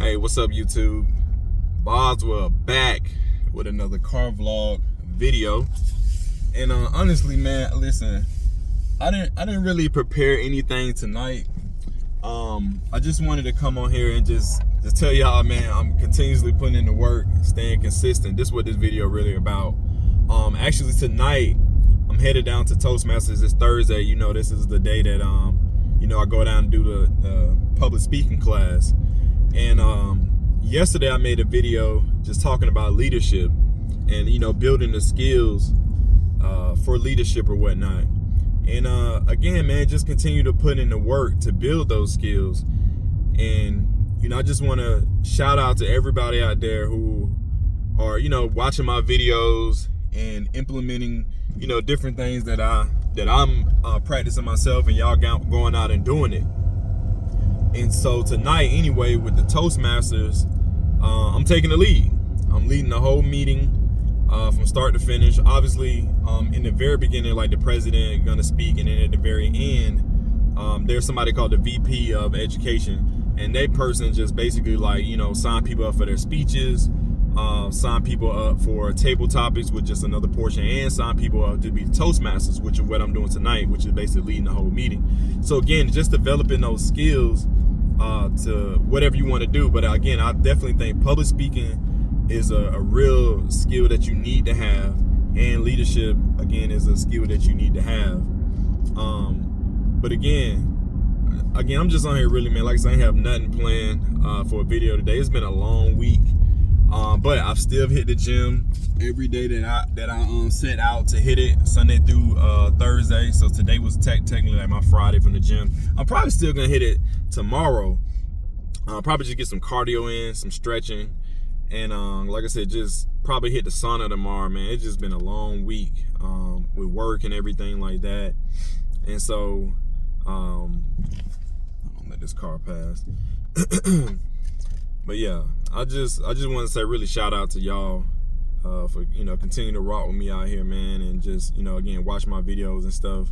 Hey, what's up, YouTube? Boswell back with another car vlog video. And honestly, man, listen, I didn't really prepare anything tonight. I just wanted to come on here and just tell y'all, man, I'm continuously putting in the work, staying consistent. This is what this video really about. Actually tonight, I'm headed down to Toastmasters. It's Thursday. You know, this is the day that I go down and do the public speaking class. And yesterday I made a video just talking about leadership and building the skills for leadership or whatnot. And again, man, just continue to put in the work to build those skills. And I just want to shout out to everybody out there who are watching my videos and implementing different things that I'm practicing myself, and y'all going out and doing it. And so tonight, anyway, with the Toastmasters, I'm taking the lead. I'm leading the whole meeting from start to finish. Obviously, in the very beginning, like the president gonna speak, and then at the very end, there's somebody called the VP of Education, and that person just basically sign people up for their speeches, sign people up for table topics, with just another portion, and sign people up to be Toastmasters, which is what I'm doing tonight, which is basically leading the whole meeting. So again, just developing those skills to whatever you want to do. But again, I definitely think public speaking is a real skill that you need to have, and leadership again is a skill that you need to have. But again, I'm just on here really, man. Like I said, I have nothing planned for a video today. It's been a long week, but I've still hit the gym every day that I set out to hit it, Sunday through Thursday. So today was technically like my Friday from the gym. I'm probably still gonna hit it tomorrow. Probably just get some cardio in, some stretching, and like I said, just probably hit the sauna tomorrow, man. It's just been a long week with work and everything like that. And so I don't let this car pass. But yeah, I just want to say really shout out to y'all for continuing to rock with me out here, man, and just again watch my videos and stuff.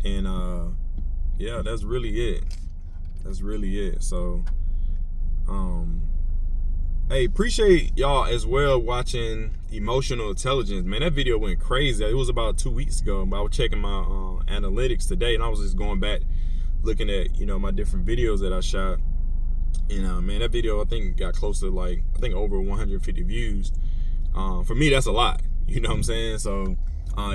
And yeah, that's really it. So hey, appreciate y'all as well watching Emotional Intelligence, man. That video went crazy. It was about 2 weeks ago, but I was checking my analytics today, and I was just going back looking at my different videos that I shot. And man, that video I think got close to over 150 views. For me, that's a lot. You know what I'm saying? So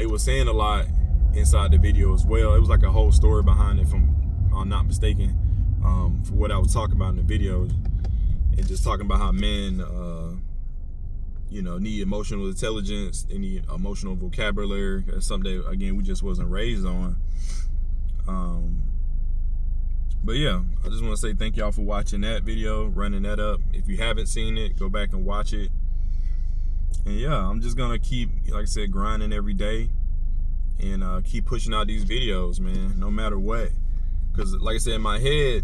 it was saying a lot inside the video as well. It was like a whole story behind it, if I'm not mistaken, for what I was talking about in the video, and just talking about how men need emotional intelligence, they need emotional vocabulary. That's something that, again, we just wasn't raised on. But yeah, I just want to say thank y'all for watching that video, running that up. If you haven't seen it, go back and watch it. And yeah, I'm just gonna keep, like I said, grinding every day, and keep pushing out these videos, man, no matter what. Because like I said, in my head,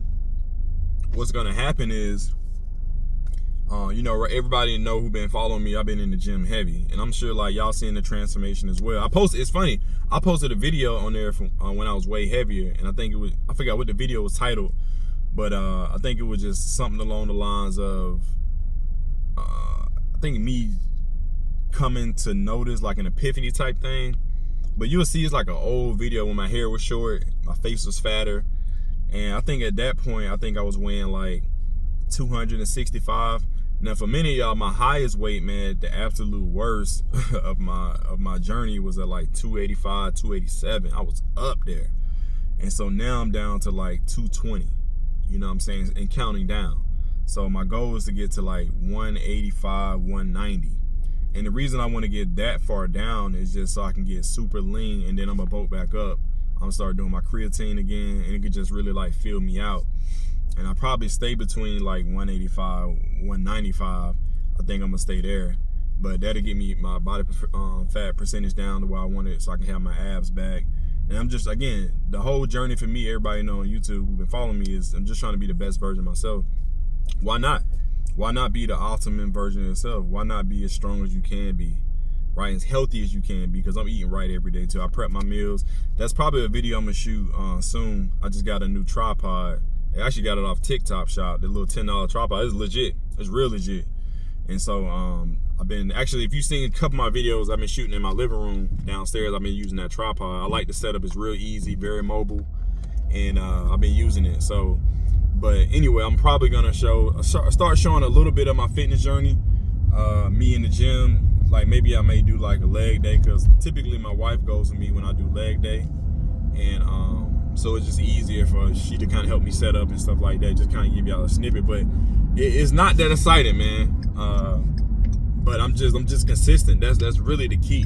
what's gonna happen is, everybody know who been following me, I've been in the gym heavy, and I'm sure like y'all seeing the transformation as well. It's funny, I posted a video on there from when I was way heavier, and I forgot what the video was titled, but I think it was just something along the lines of I think me coming to notice, like an epiphany type thing. But you'll see it's like an old video when my hair was short, my face was fatter, and I think at that point I was weighing like 265. Now for many of y'all, my highest weight, man, the absolute worst of my journey was at like 285, 287. I was up there. And so now I'm down to like 220, you know what I'm saying, and counting down. So my goal is to get to like 185, 190. And the reason I want to get that far down is just so I can get super lean, and then I'm gonna boat back up. I'm gonna start doing my creatine again, and it could just really like fill me out. And I probably stay between like 185, 195. I think I'm gonna stay there, but that'll get me my body fat percentage down to where I want it, so I can have my abs back. And I'm just, again, the whole journey for me, everybody know on YouTube who've been following me, is I'm just trying to be the best version of myself. Why not? Why not be the ultimate version of yourself? Why not be as strong as you can be? Right, as healthy as you can be, because I'm eating right every day too. I prep my meals. That's probably a video I'm gonna shoot soon. I just got a new tripod I actually got it off TikTok Shop. The little $10 tripod. It's legit. It's real legit. And so I've been actually, if you've seen a couple of my videos, I've been shooting in my living room downstairs. I've been using that tripod. I like the setup. It's real easy, very mobile, and I've been using it. So, but anyway, I'm probably gonna start showing a little bit of my fitness journey. Me in the gym. Like maybe I may do like a leg day, because typically my wife goes with me when I do leg day, and so it's just easier for she to kind of help me set up and stuff like that. Just kind of give y'all a snippet, but it's not that exciting, man. But I'm just consistent. That's really the key.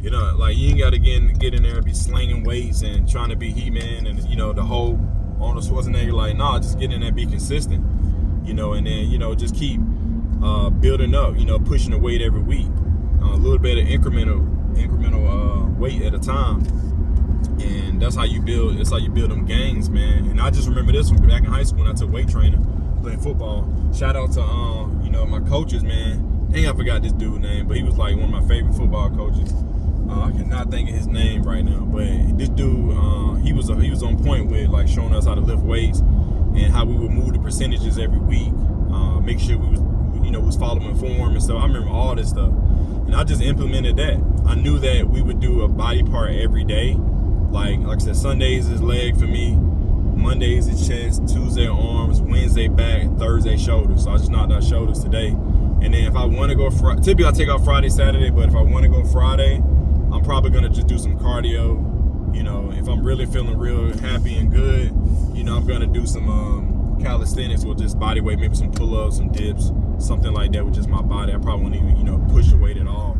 You know, like you ain't got to get in there and be slinging weights and trying to be He-Man and the whole Arnold Schwarzenegger. Like, nah, just get in there and be consistent. And then just keep building up. Pushing the weight every week. A little bit of incremental weight at a time, and that's how you build. That's how you build them gains, man. And I just remember this one back in high school when I took weight training, playing football. Shout out to my coaches, man. Dang, I forgot this dude's name, but he was like one of my favorite football coaches. I cannot think of his name right now, but this dude, he was on point with like showing us how to lift weights and how we would move the percentages every week. Make sure we was following form and stuff. I remember all this stuff. And I just implemented that. I knew that we would do a body part every day. Like I said, Sundays is leg for me, Mondays is chest, Tuesday arms, Wednesday back, Thursday shoulders. So I just knocked out shoulders today. And then if I want to go typically I take off Friday, Saturday, but if I want to go Friday, I'm probably gonna just do some cardio. If I'm really feeling real happy and good, I'm gonna do some calisthenics with just body weight, maybe some pull-ups, some dips, something like that with just my body. I probably won't even push the weight at all.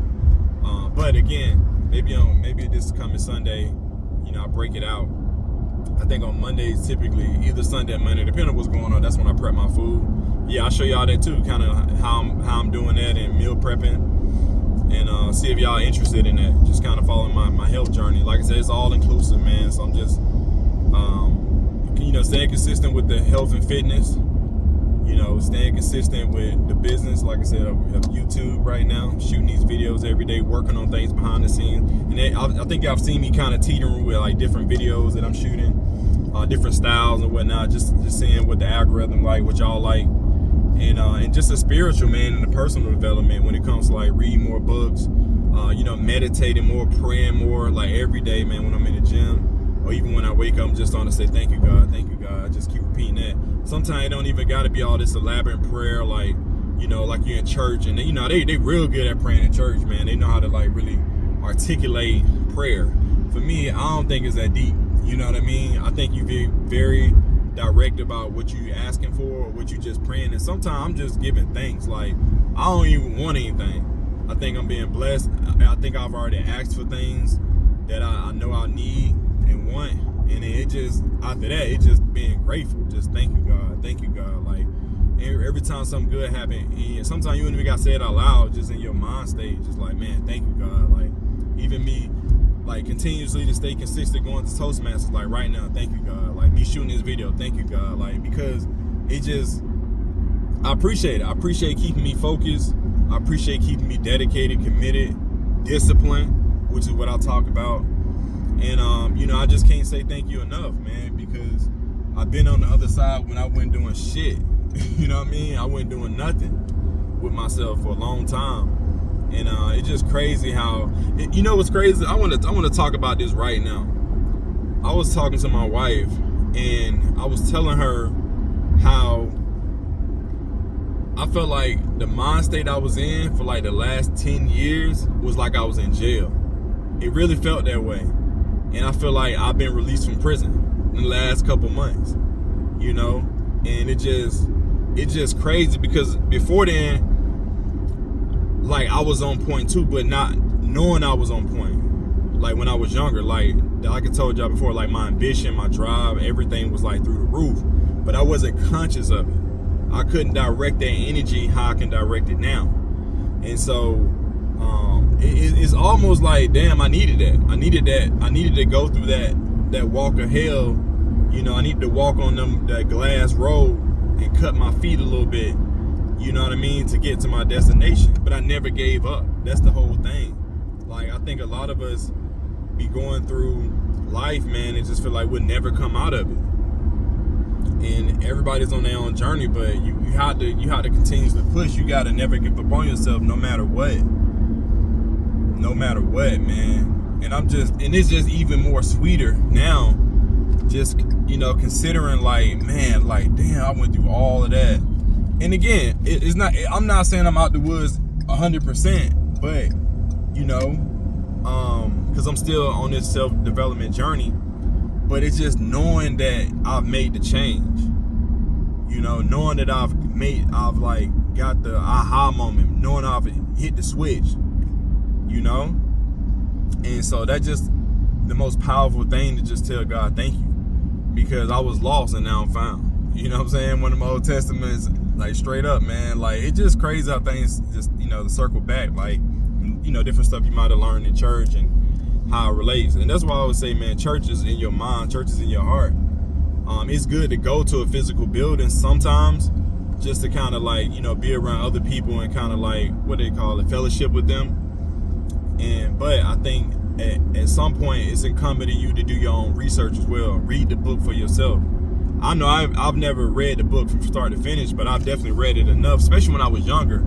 But again, maybe this coming Sunday, I break it out. I think on Mondays typically, either Sunday or Monday, depending on what's going on, that's when I prep my food. Yeah, I'll show y'all that too, kind of how I'm doing that and meal prepping, and see if y'all interested in that. Just kind of following my health journey. Like I said, it's all inclusive, man. So I'm just staying consistent with the health and fitness. Staying consistent with the business, like I said, of YouTube right now, shooting these videos every day, working on things behind the scenes. And I think y'all seen me kind of teetering with like different videos that I'm shooting, different styles and whatnot, just seeing what the algorithm like, what y'all like, and just a spiritual, man, and the personal development when it comes to like reading more books, meditating more, praying more, like every day, man, when I'm in the gym. Or even when I wake up, I'm just on to say, thank you, God, thank you, God. I just keep repeating that. Sometimes it don't even got to be all this elaborate prayer, like, like you're in church. And, they real good at praying in church, man. They know how to, like, really articulate prayer. For me, I don't think it's that deep. You know what I mean? I think you be very direct about what you asking for or what you just praying. And sometimes I'm just giving thanks. Like, I don't even want anything. I think I'm being blessed. I think I've already asked for things that I know I need and want, and then it just after that, it just being grateful. Just thank you, God. Like every time something good happens, and sometimes you don't even got to say it out loud, just in your mind state, just like, man, thank you, God. Like even me, like continuously to stay consistent going to Toastmasters, like right now, thank you, God. Like me shooting this video, thank you, God. Like because it just, I appreciate it. I appreciate keeping me focused. I appreciate keeping me dedicated, committed, disciplined, which is what I talk about. And I just can't say thank you enough, man, because I've been on the other side when I wasn't doing shit. You know what I mean? I wasn't doing nothing with myself for a long time. And it's just crazy how, what's crazy? I want to talk about this right now. I was talking to my wife and I was telling her how I felt like the mind state I was in for like the last 10 years was like I was in jail. It really felt that way. And I feel like I've been released from prison in the last couple months, and it's just crazy because before then, like I was on point too, but not knowing I was on point. Like when I was younger, like I told y'all before, like my ambition, my drive, everything was like through the roof, but I wasn't conscious of it. I couldn't direct that energy how I can direct it now. And so, it's almost like, damn, I needed that. I needed to go through that walk of hell. I need to walk on that glass road and cut my feet a little bit. You know what I mean? To get to my destination. But I never gave up. That's the whole thing. Like, I think a lot of us be going through life, man, and just feel like we'll never come out of it. and everybody's on their own journey, but you have to continuously push. You got to never give up on yourself, no matter what, man. And it's just even more sweeter now, just, you know, considering like, man, like, damn, I went through all of that. And again, it's not, I'm not saying I'm out the woods 100%, but, you know, because I'm still on this self-development journey, but it's just knowing that I've made the change, you know, knowing that I've like got the aha moment, knowing I've hit the switch, you know. And so that's just the most powerful thing, to just tell God thank you, because I was lost and now I'm found. You know what I'm saying? One of my Old Testaments, like, straight up, man. Like, it's just crazy how things just, you know, to circle back, like, you know, different stuff you might have learned in church and how it relates. And that's why I always say, man, church is in your mind, church is in your heart. It's good to go to a physical building sometimes, just to kind of like, you know, be around other people and kind of like, what they call it, fellowship with them. But I think at some point it's incumbent on you to do your own research as well. Read the book for yourself. I know I've never read the book from start to finish, but I've definitely read it enough, especially when I was younger,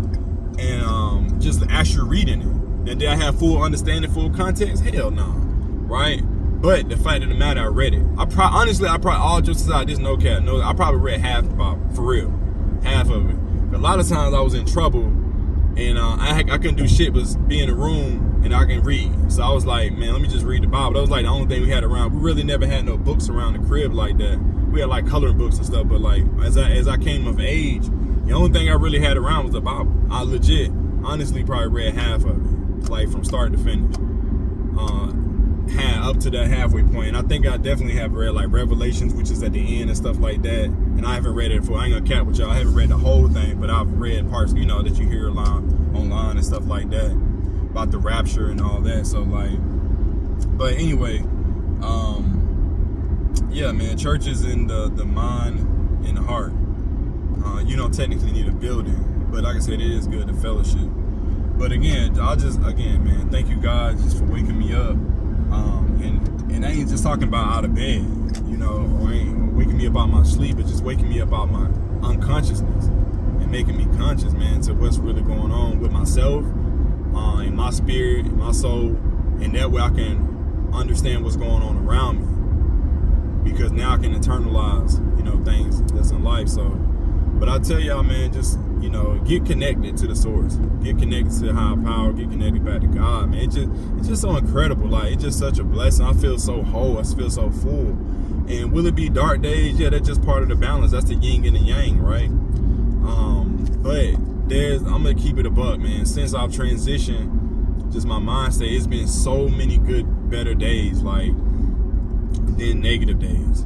and just actually reading it. And did I have full understanding, full context? Hell no, right? But the fact of the matter, I read it. I probably all just aside, this no cap, no, I probably read half the Bible, for real, half of it. A lot of times I was in trouble, and I couldn't do shit but be in a room and I can read. So I was like, man, let me just read the Bible. That was like the only thing we had around. We really never had no books around the crib like that. We had like coloring books and stuff, but like as I came of age, the only thing I really had around was the Bible. I legit, honestly, probably read half of it, like from start to finish. Had up to that halfway point. And I think I definitely have read like Revelations, which is at the end and stuff like that. And I haven't read it before. I ain't gonna cap with y'all. I haven't read the whole thing, but I've read parts, you know, that you hear online and stuff like that about the rapture and all that. So like, but anyway, yeah, man, church is in the mind and the heart. You don't technically need a building, but like I said, it is good to fellowship. But again, man, thank you God just for waking me up. And I ain't just talking about out of bed, you know, or ain't waking me up out my sleep, but just waking me up out my unconsciousness and making me conscious, man, to what's really going on with myself, in my spirit, in my soul, and that way I can understand what's going on around me, because now I can internalize, you know, things that's in life. So, but I tell y'all, man, just, you know, get connected to the source, get connected to higher power, get connected back to God, man. It's just so incredible. Like, it's just such a blessing. I feel so whole. I feel so full. And will it be dark days? Yeah, that's just part of the balance. That's the yin and the yang, right? But I'm gonna keep it a buck, man. Since I've transitioned, just my mindset, it's been so many good, better days, like, than negative days.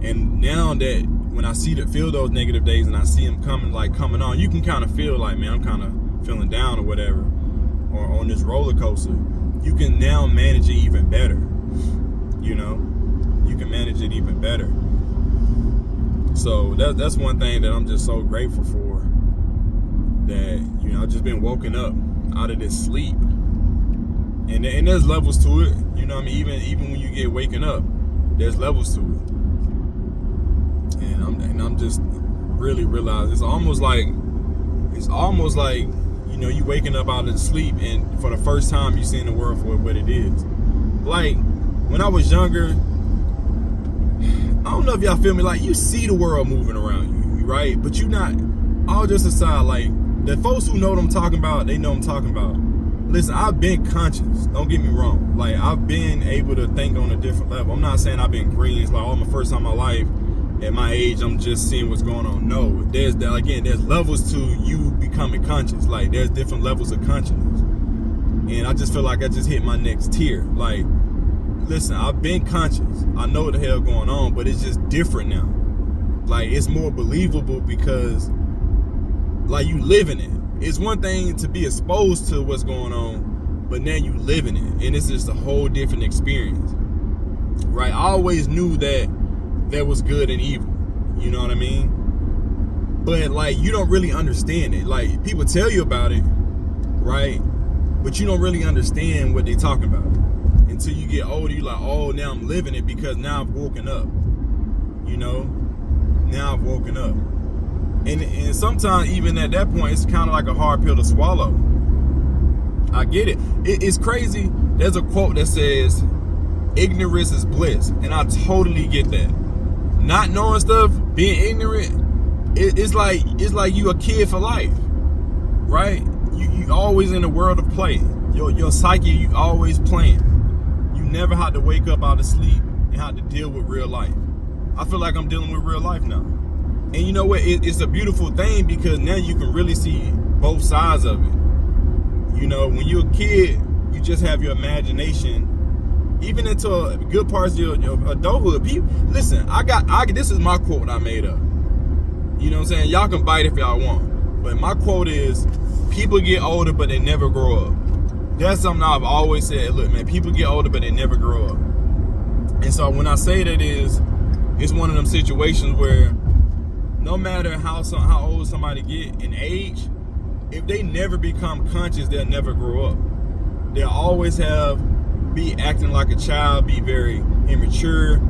And now that when I feel those negative days and I see them coming on, you can kind of feel like, man, I'm kind of feeling down or whatever, or on this roller coaster. You can now manage it even better. You know, you can manage it even better. So that's one thing that I'm just so grateful for. That, you know, I've just been woken up out of this sleep, and there's levels to it. You know what I mean? Even when you get waking up, there's levels to it. And I'm just really realizing it's almost like, you know, you waking up out of the sleep and for the first time you seeing the world for what it is. Like, when I was younger, I don't know if y'all feel me, like, you see the world moving around you, right? But you not, all just aside, like, the folks who know what I'm talking about, they know what I'm talking about. Listen, I've been conscious, don't get me wrong. Like, I've been able to think on a different level. I'm not saying I've been green. It's like, oh, my first time in my life, at my age, I'm just seeing what's going on. No, there's levels to you becoming conscious. Like, there's different levels of consciousness. And I just feel like I just hit my next tier. Like, listen, I've been conscious. I know what the hell going on, but it's just different now. Like, it's more believable because, like, you live in it. It's one thing to be exposed to what's going on, but now you live in it. And it's just a whole different experience. Right? I always knew that there was good and evil. You know what I mean? But, like, you don't really understand it. Like, people tell you about it, right? But you don't really understand what they're talking about. Until you get older, you're like, oh, now I'm living it because now I've woken up. You know? now I've woken up. And sometimes even at that point, it's kind of like a hard pill to swallow. I get it. It's crazy. There's a quote that says, ignorance is bliss. And I totally get that. Not knowing stuff, being ignorant, it's like you a kid for life, right? You always in the world of play. Your psyche, you always playing. You never have to wake up out of sleep and have to deal with real life. I feel like I'm dealing with real life now. And you know what? It's a beautiful thing because now you can really see both sides of it. You know, when you're a kid, you just have your imagination, even into good parts of your adulthood. People, listen, this is my quote I made up. You know what I'm saying? Y'all can bite if y'all want. But my quote is, people get older, but they never grow up. That's something I've always said. Look, man, people get older, but they never grow up. And so when I say that it's one of them situations where no matter how old somebody get in age, if they never become conscious, they'll never grow up. They'll always be acting like a child, be very immature.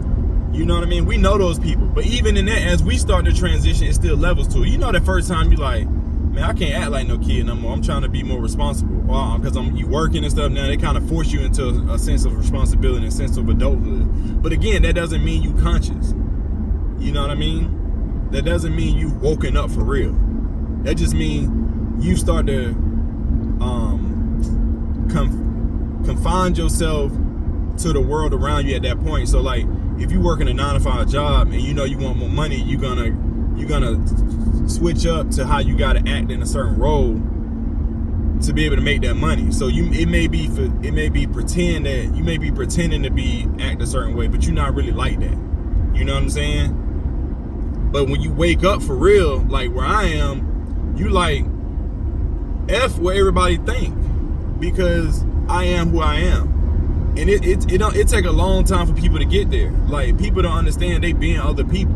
You know what I mean? We know those people. But even in that, as we start to transition, it still levels to it. You know, the first time you like, man, I can't act like no kid no more. I'm trying to be more responsible. Because you working and stuff now, they kind of force you into a sense of responsibility and a sense of adulthood. But again, that doesn't mean you conscious. You know what I mean? That doesn't mean you woken up for real. That just means you start to confine yourself to the world around you at that point. So like, if you work in a 9-to-5 job and you know you want more money, you're gonna switch up to how you gotta act in a certain role to be able to make that money. So it may be pretending to act a certain way, but you're not really like that. You know what I'm saying? But when you wake up for real, like where I am, you like F what everybody think, because I am who I am. And it take a long time for people to get there. Like, people don't understand they being other people.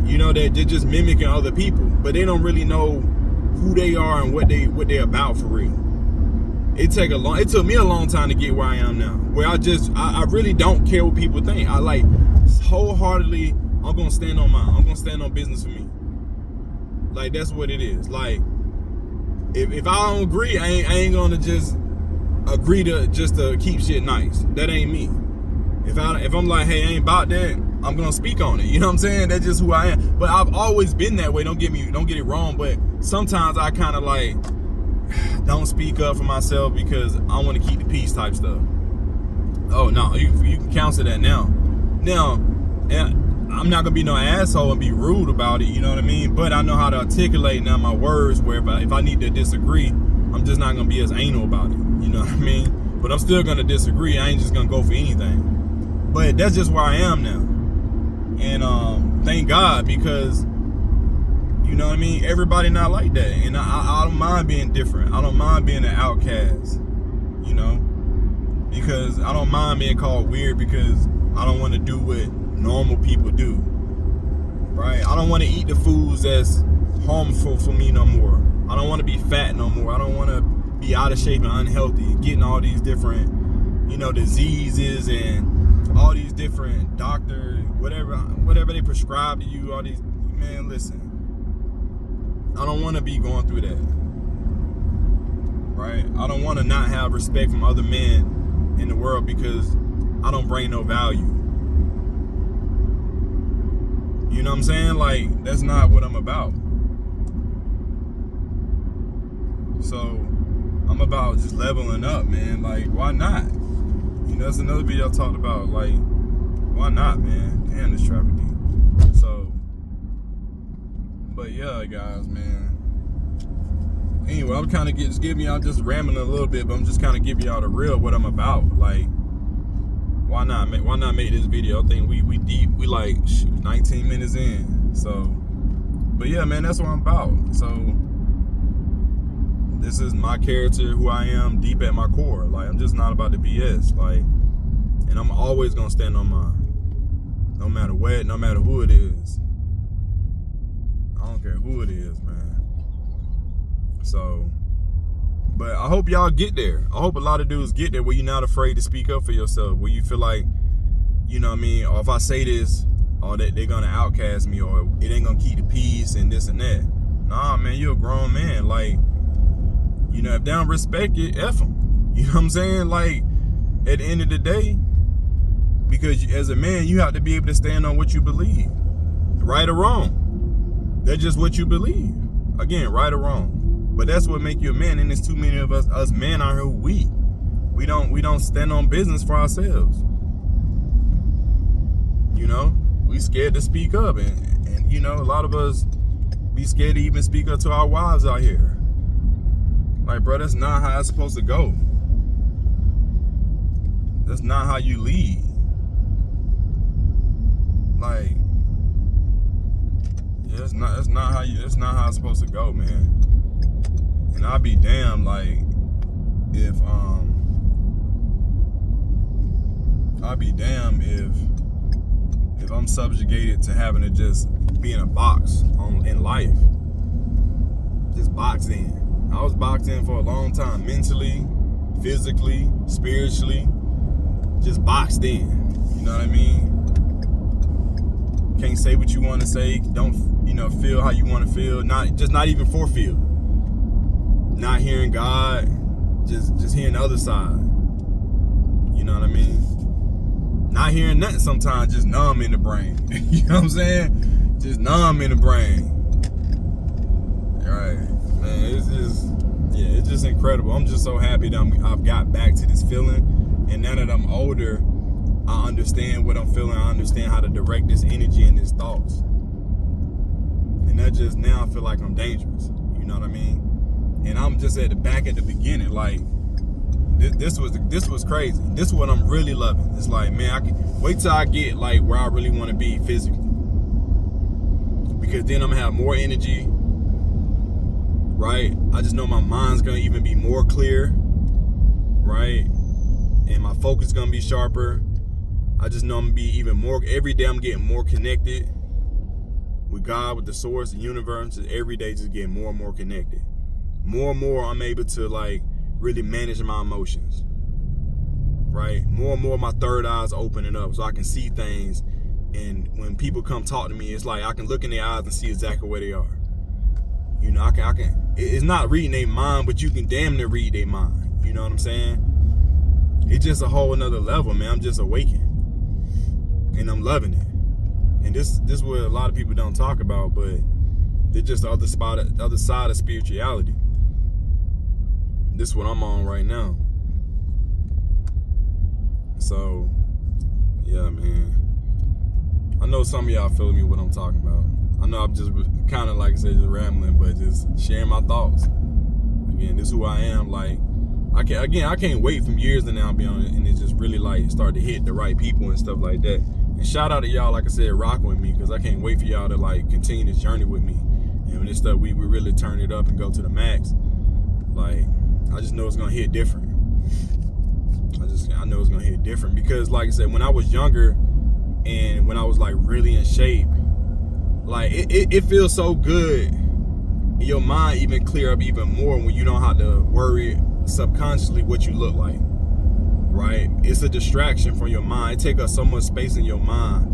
You know, they're just mimicking other people, but they don't really know who they are and what they're about for real. It took me a long time to get where I am now, where I really don't care what people think. I like wholeheartedly, I'm gonna stand on mine. I'm gonna stand on business for me. Like, that's what it is. Like, if I don't agree, I ain't gonna just agree to keep shit nice. That ain't me. If I'm like, hey, I ain't about that, I'm gonna speak on it. You know what I'm saying? That's just who I am. But I've always been that way. Don't get it wrong. But sometimes I kind of like don't speak up for myself because I want to keep the peace type stuff. Oh no, you can counsel that now. Now, I'm not gonna be no asshole and be rude about it. You know what I mean? But I know how to articulate now my words. Where if I need to disagree, I'm just not gonna be as anal about it. You know what I mean? But I'm still gonna disagree. I ain't just gonna go for anything. But that's just where I am now. And thank God, because you know what I mean, everybody not like that. And I don't mind being different. I don't mind being an outcast. You know? Because I don't mind being called weird, because I don't want to do what normal people do. Right? I don't want to eat the foods that's harmful for me no more. I don't want to be fat no more. I don't want to be out of shape and unhealthy, getting all these different, you know, diseases and all these different doctors, whatever they prescribe to you, all these, man, listen, I don't want to be going through that, right? I don't want to not have respect from other men in the world because I don't bring no value. You know what I'm saying? Like, that's not what I'm about. So I'm about just leveling up, man. Like, why not? You know, that's another video I talked about. Like, why not, man? Damn, this traffic deep. So, but yeah, guys, man. Anyway, I'm kind of I'm just rambling a little bit, but I'm just kind of giving y'all the real what I'm about. Like, why not make this video? I think we deep. We like 19 minutes in. So, but yeah, man, that's what I'm about. So, this is my character, who I am, deep at my core. Like, I'm just not about the BS. Like, and I'm always gonna stand on mine, no matter what, no matter who it is. I don't care who it is, man. So, but I hope y'all get there. I hope a lot of dudes get there where you're not afraid to speak up for yourself, where you feel like, you know what I mean, or if I say this, or that they're gonna outcast me, or it ain't gonna keep the peace and this and that. Nah, man, you're a grown man. Like, you know, if they don't respect it, F them. You know what I'm saying? Like, at the end of the day, because as a man, you have to be able to stand on what you believe, right or wrong. That's just what you believe. Again, right or wrong. But that's what make you a man, and there's too many of us men out here who weak. We don't stand on business for ourselves. You know, we scared to speak up, and you know, a lot of us be scared to even speak up to our wives out here. Like, bro, that's not how it's supposed to go. That's not how you lead. Like, yeah, that's not how it's supposed to go, man. And I'll be damned, like, if I'm subjugated to having to just be in a box in life. Just boxed in. I was boxed in for a long time, mentally, physically, spiritually, just boxed in. You know what I mean? Can't say what you want to say. Don't, you know, feel how you want to feel. Not even for feel. Not hearing God, just hearing the other side. You know what I mean? Not hearing nothing sometimes, just numb in the brain. You know what I'm saying? Just numb in the brain. Right, man, it's just incredible. I'm just so happy that I've got back to this feeling. And now that I'm older, I understand what I'm feeling. I understand how to direct this energy and these thoughts. And that just, now I feel like I'm dangerous. You know what I mean? And I'm just at the beginning. Like, this was crazy. This is what I'm really loving. It's like, man, I can wait till I get like where I really want to be physically, because then I'm gonna have more energy, right? I just know my mind's gonna even be more clear, right? And my focus gonna be sharper. I just know I'm gonna be even more, every day I'm getting more connected with God, with the source, the universe. Every day just getting more and more connected. More and more I'm able to like really manage my emotions, right? More and more my third eye's opening up so I can see things. And when people come talk to me, it's like I can look in their eyes and see exactly where they are. You know, I can. It's not reading their mind, but you can damn near read their mind. You know what I'm saying? It's just a whole another level, man. I'm just awakened, and I'm loving it. And this is what a lot of people don't talk about, but they're just the other side of spirituality. This is what I'm on right now. So, yeah, man. I know some of y'all feel me what I'm talking about. I know I'm just kind of, like I said, just rambling, but just sharing my thoughts. Again, this is who I am. Like, I can't wait from years to now, be on it, and it just really like start to hit the right people and stuff like that. And shout out to y'all, like I said, rocking with me, because I can't wait for y'all to like continue this journey with me. And when this stuff, we really turn it up and go to the max. Like, I just know it's gonna hit different. I know it's gonna hit different because, like I said, when I was younger and when I was like really in shape, like it feels so good. Your mind even clear up even more when you don't have to worry subconsciously what you look like, right? It's a distraction from your mind. It takes up so much space in your mind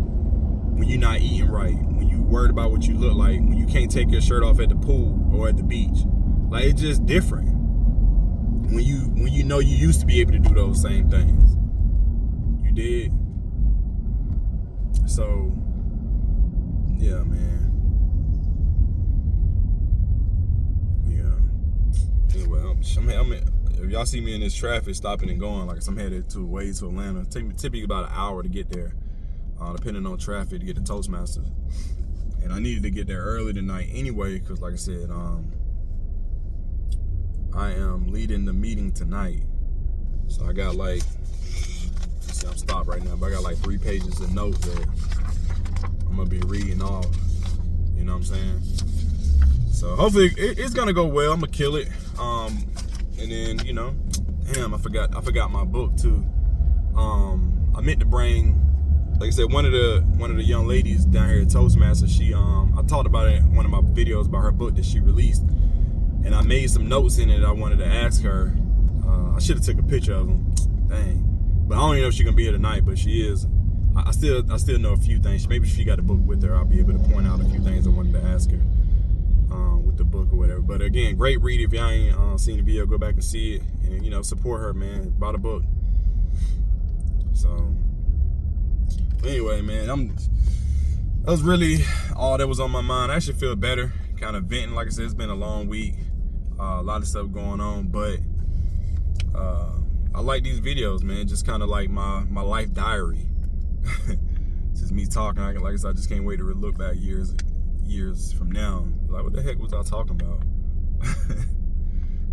when you're not eating right, when you worried about what you look like, when you can't take your shirt off at the pool or at the beach. Like, it's just different when you know you used to be able to do those same things. You did. So yeah, man. Yeah. Anyway, if y'all see me in this traffic stopping and going, like I'm headed to Atlanta. Take me typically about an hour to get there, depending on traffic, to get to Toastmasters. And I needed to get there early tonight anyway, because like I said, I am leading the meeting tonight. So I got like, see, I'm stopped right now, but I got like 3 pages of notes that I'm gonna be reading off. You know what I'm saying? So hopefully it's gonna go well. I'm gonna kill it. And then, you know, damn, I forgot my book too. I meant to bring, like I said, one of the young ladies down here at Toastmasters, she I talked about it in one of my videos about her book that she released, and I made some notes in it I wanted to ask her. I should have took a picture of them, dang, but I don't even know if she's gonna be here tonight, but she is. I still know a few things. Maybe if she got a book with her, I'll be able to point out a few things I wanted to ask her with the book or whatever. But again, great read. If y'all ain't seen the video, go back and see it, and support her, man. Buy the book. So anyway, man, that was really all that was on my mind. I actually feel better, kind of venting. Like I said, it's been a long week, a lot of stuff going on, but I like these videos, man. Just kind of like my life diary. Just me talking. Like I said, I just can't wait to look back years from now. Like, what the heck was I talking about?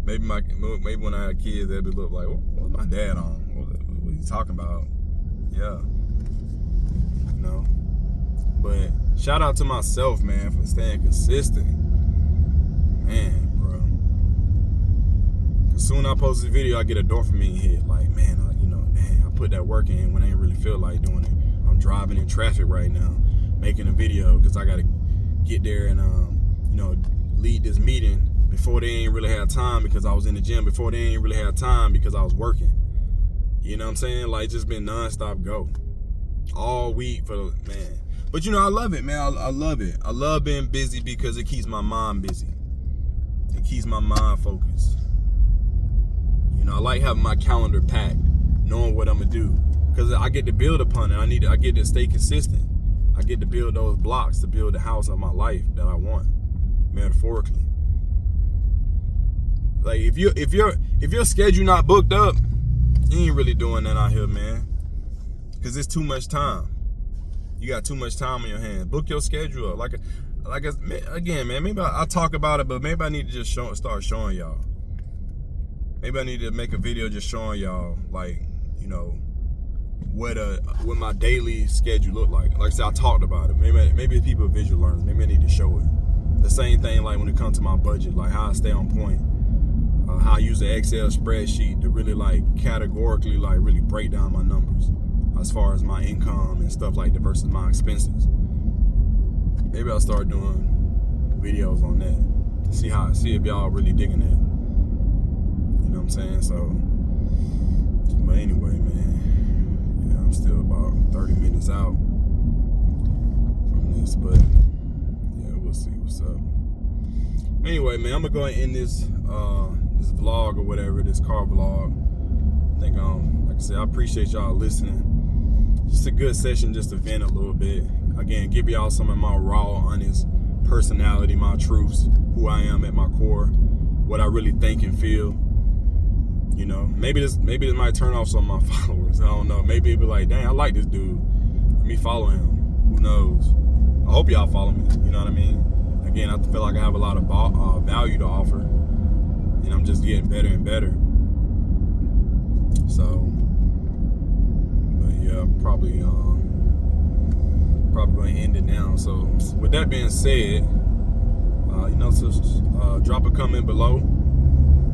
maybe when I had kids, they'd be look like, what was my dad on? What was he talking about? Yeah. But shout out to myself, man, for staying consistent. Man, bro. Cause soon I post this video, I get a dopamine hit. Like, man, dang, I put that work in when I ain't really feel like doing it. I'm driving in traffic right now, making a video because I gotta get there and lead this meeting before they ain't really had time because I was in the gym. Before they ain't really had time because I was working. You know what I'm saying? Like, just been nonstop go all week man. But I love it, man. I love it. I love being busy because it keeps my mind busy. It keeps my mind focused. I like having my calendar packed, knowing what I'm gonna do, because I get to build upon it. I get to stay consistent. I get to build those blocks to build the house of my life that I want, metaphorically. Like, if your schedule not booked up, you ain't really doing that out here, man. Because it's too much time. You got too much time on your hands. Book your schedule up. Again, man, maybe I'll talk about it, but maybe I need to just start showing y'all. Maybe I need to make a video just showing y'all, like, what my daily schedule look like. Like I said, I talked about it. Maybe people are visual learners. Maybe I need to show it. The same thing, like, when it comes to my budget, like how I stay on point. How I use the Excel spreadsheet to really, like, categorically, like, really break down my numbers as far as my income and stuff like that versus my expenses. Maybe I'll start doing videos on that. See if y'all really digging that. You know what I'm saying? So, but anyway, man, I'm still about 30 minutes out from this, but yeah, we'll see what's up. Anyway, man, I'm gonna go ahead and end this vlog or whatever, this car vlog. I think like I said, I appreciate y'all listening. Just a good session just to vent a little bit. Again, give y'all some of my raw, honest personality, my truths, who I am at my core, what I really think and feel. Maybe this might turn off some of my followers. I don't know. Maybe it'll be like, dang, I like this dude. Let me follow him. Who knows? I hope y'all follow me. You know what I mean? Again, I feel like I have a lot of value to offer, and I'm just getting better and better. So, but yeah, probably going to end it now. So, with that being said, drop a comment below.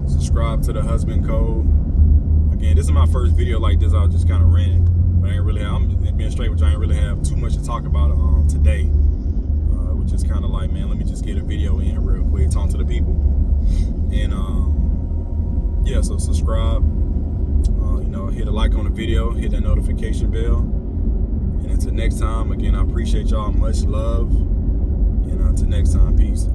Subscribe to the Husband Code. Again, this is my first video like this. I just kind of ran it, but I'm being straight with you. I ain't really have too much to talk about today. Which is kind of like, man, let me just get a video in real quick, talk to the people. And yeah, so subscribe. Hit a like on the video, hit that notification bell. And until next time, again, I appreciate y'all. Much love. And until next time, peace.